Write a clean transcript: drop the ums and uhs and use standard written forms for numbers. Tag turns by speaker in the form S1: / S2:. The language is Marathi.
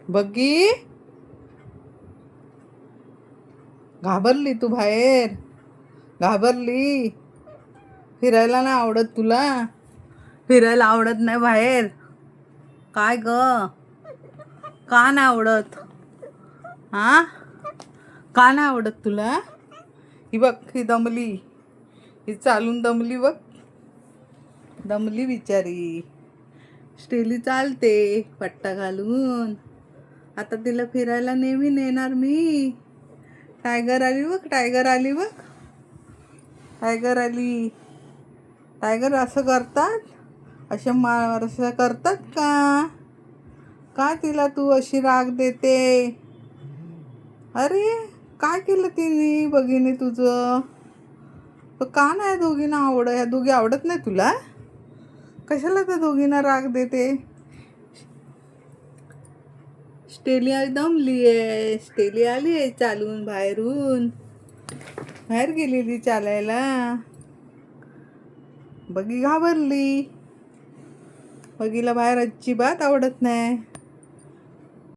S1: बग्गी, घाबरली तू बाहेर? घाबरली? फिरायला नाही आवडत तुला? फिरायला आवडत नाही बाहेर? काय ग? का नाही आवडत? हा? का नाही आवडत तुला? ही बघ, ही दमली. ही चालून दमली बघ. दमली बिचारी. स्टेली चालते पट्टा घालून. आता तिला फिरायला नेहमी नेणार मी. टायगर आली बघ, टायगर आली बघ. टायगर आली. टायगर असं करतात? असं करतात का? का तिला तू अशी राग देते? अरे, काय केलं तिने बघीने तुझं? का नाही दोघींना आवडत? ह्या दोघी आवडत नाही तुला? कशाला त्या दोघींना राग देते? स्टेली दमली आहे. स्टेली आली आहे चालून बाहेरून. बाहेर गेलेली चालायला. बगी घाबरली. बगीला बाहेर अजिबात आवडत नाही.